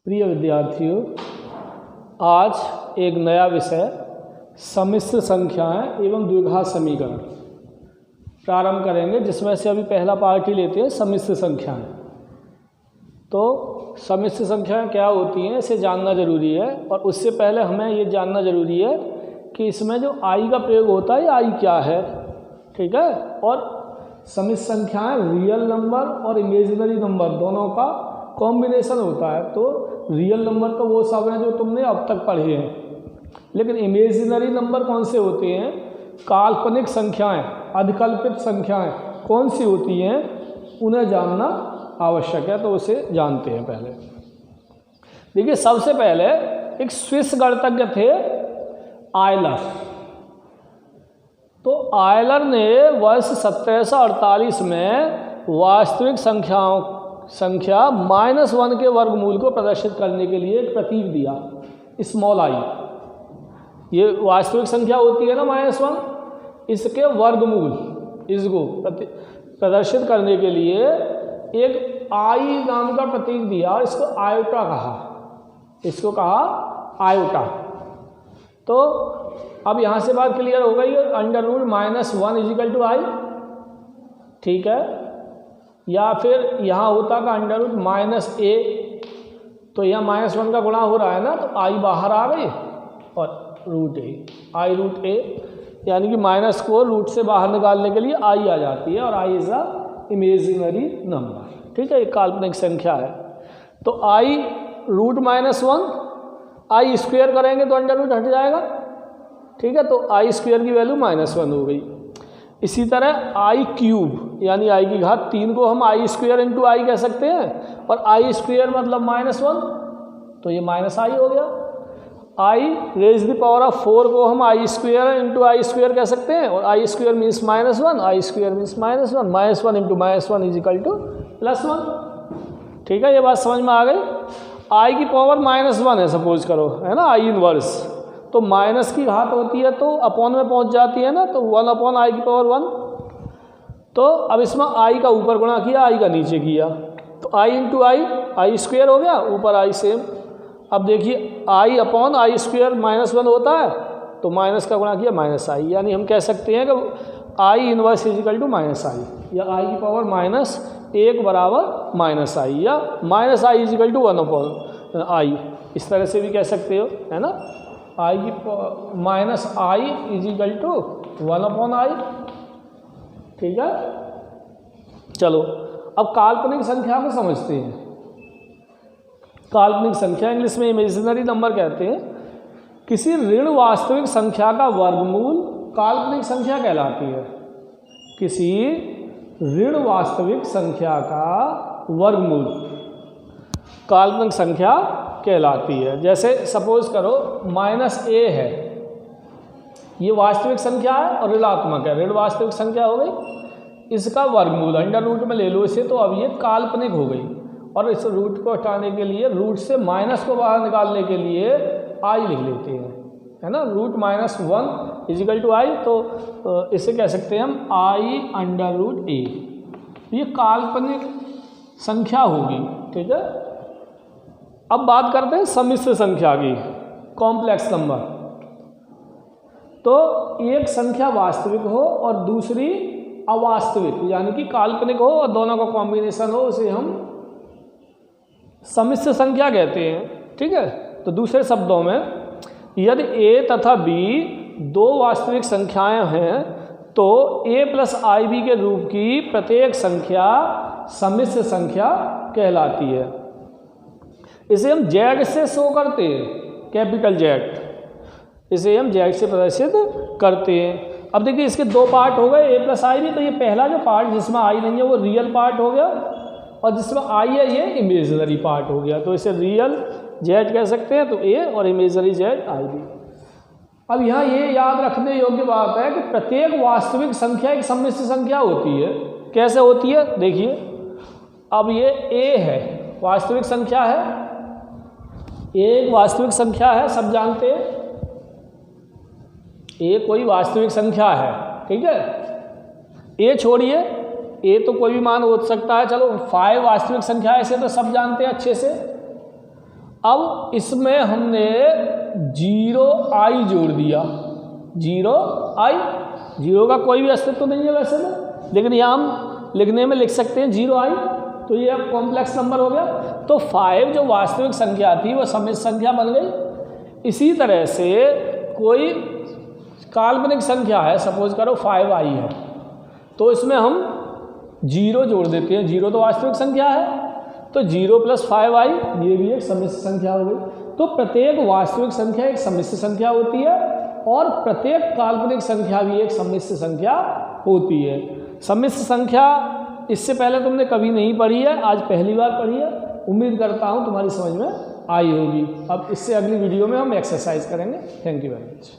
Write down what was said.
प्रिय विद्यार्थियों, आज एक नया विषय सम्मिश्र संख्याएं एवं द्विघात समीकरण प्रारंभ करेंगे, जिसमें से अभी पहला पार्ट ही लेते हैं सम्मिश्र संख्याएं। तो सम्मिश्र संख्याएं क्या होती हैं, इसे जानना जरूरी है। और उससे पहले हमें ये जानना जरूरी है कि इसमें जो आई का प्रयोग होता है, आई क्या है, ठीक है। और सम्मिश्र संख्याएं रियल नंबर और इमेजिनरी नंबर दोनों का कॉम्बिनेशन होता है। तो रियल नंबर तो वो सब हैं जो तुमने अब तक पढ़े हैं, लेकिन इमेजिनरी नंबर कौन से होते हैं, काल्पनिक संख्याएं, अधिकल्पित संख्याएं कौन सी होती हैं, उन्हें जानना आवश्यक है। तो उसे जानते हैं। पहले देखिए, सबसे पहले एक स्विस गणितज्ञ थे आयलर। तो आयलर ने वर्ष 1748 में वास्तविक संख्या -1 के वर्गमूल को प्रदर्शित करने के लिए एक प्रतीक दिया, स्मॉल आई। ये वास्तविक संख्या होती है ना -1, इसके वर्गमूल, इसको प्रदर्शित करने के लिए एक आई नाम का प्रतीक दिया और इसको आयोटा कहा। इसको कहा आयोटा। तो अब यहाँ से बात क्लियर हो गई है। √-1 = आई, ठीक है। या फिर यहाँ होता का √-a, तो यहाँ -1 का गुणा हो रहा है ना, तो आई बाहर आ गई और √a, आई √a, यानी कि माइनस को रूट से बाहर निकालने के लिए आई आ जाती है। और I is a imaginary number, ठीक है, एक काल्पनिक संख्या है। तो आई √-1, आई स्क्वायर करेंगे तो अंडर रूट हट जाएगा, ठीक है। तो आई स्क्वायर की वैल्यू -1 हो गई। इसी तरह आई क्यूब, यानी आई की घात 3 को हम आई स्क्वायर इंटू आई कह सकते हैं, और आई स्क्वायर मतलब -1, तो ये -i हो गया। आई रेज़ द पावर ऑफ 4 को हम आई स्क्वायर इंटू आई स्क्वायर कह सकते हैं, और आई स्क्वायर मीन्स -1, आई स्क्वायर मीन्स -1, -1 इंटू -1 = +1, ठीक है। ये बात समझ में आ गई। आई की पावर -1 है, सपोज करो, है ना, आई इनवर्स, तो माइनस की घात होती है तो अपॉन में पहुंच जाती है ना, तो 1/i⁴ तो अब इसमें आई का ऊपर गुणा किया, आई का नीचे किया, तो आई इंटू आई स्क्वायर हो गया, ऊपर आई सेम। अब देखिए, आई अपॉन आई स्क्वायर -1 होता है, तो माइनस का गुणा किया -i, यानी हम कह सकते हैं कि आई इनवर्स = -i, या आई की पावर -1 बराबर -i, या -i = 1/i, इस तरह से भी कह सकते हो, है ना। आई की -i = 1/i, ठीक है। चलो अब काल्पनिक संख्या को समझते हैं। काल्पनिक संख्या इंग्लिश में इमेजिनरी नंबर कहते हैं। किसी ऋण वास्तविक संख्या का वर्गमूल काल्पनिक संख्या कहलाती है। किसी ऋण वास्तविक संख्या का वर्गमूल काल्पनिक संख्या कहलाती है। जैसे सपोज करो -a है, ये वास्तविक संख्या है और ऋणात्मक है, ऋण वास्तविक संख्या हो गई। इसका वर्गमूल अंडर रूट में ले लो इसे, तो अब ये काल्पनिक हो गई। और इस रूट को हटाने के लिए, रूट से माइनस को बाहर निकालने के लिए आई लिख लेते हैं, है ना। √-1 = आई, तो इसे कह सकते हैं हम i√a। ये काल्पनिक संख्या होगी, ठीक है। अब बात करते हैं सम्मिश्र संख्या की, कॉम्प्लेक्स नंबर। तो एक संख्या वास्तविक हो और दूसरी अवास्तविक, यानी कि काल्पनिक हो, और दोनों का कॉम्बिनेशन हो, उसे हम सम्मिश्र संख्या कहते हैं, ठीक है। तो दूसरे शब्दों में, यदि a तथा b दो वास्तविक संख्याएं हैं, तो a + ib के रूप की प्रत्येक संख्या सम्मिश्र संख्या कहलाती है। इसे हम Z से शो करते हैं, कैपिटल Z, इसे हम Z से प्रदर्शित करते हैं। अब देखिए, इसके दो पार्ट हो गए, a + ib। तो ये पहला जो पार्ट जिसमें आई नहीं है वो रियल पार्ट हो गया, और जिसमें आई है ये इमेजिनरी पार्ट हो गया। तो इसे रियल Z कह सकते हैं, तो a, और इमेजिनरी Z ib। अब यहाँ ये याद रखने योग्य बात है कि प्रत्येक वास्तविक संख्या एक सम्मिश्र संख्या होती है। कैसे होती है, देखिए। अब ये a है, वास्तविक संख्या है, एक वास्तविक संख्या है, सब जानते हैं, ए कोई वास्तविक संख्या है, ठीक है। ए छोड़िए, ए तो कोई भी मान हो सकता है, चलो 5 वास्तविक संख्या, ऐसे तो सब जानते हैं अच्छे से। अब इसमें हमने 0i जोड़ दिया, 0i, 0 का कोई भी अस्तित्व तो नहीं है वैसे में, लेकिन यहाँ हम लिखने में लिख सकते हैं 0i, तो ये अब कॉम्प्लेक्स नंबर हो गया। तो 5 जो वास्तविक संख्या थी वो सम्मिश्र संख्या बन गई। इसी तरह से कोई काल्पनिक संख्या है, सपोज करो 5i है, तो इसमें हम 0 जोड़ देते हैं, 0 तो वास्तविक संख्या है, तो 0 + 5i ये भी एक सम्मिश्र संख्या हो गई। तो प्रत्येक वास्तविक संख्या एक सम्मिश्र संख्या होती है और प्रत्येक काल्पनिक संख्या भी एक सम्मिश्र संख्या होती है। सम्मिश्र संख्या इससे पहले तुमने कभी नहीं पढ़ी है, आज पहली बार पढ़ी है। उम्मीद करता हूँ तुम्हारी समझ में आई होगी। अब इससे अगली वीडियो में हम एक्सरसाइज करेंगे। Thank you very much.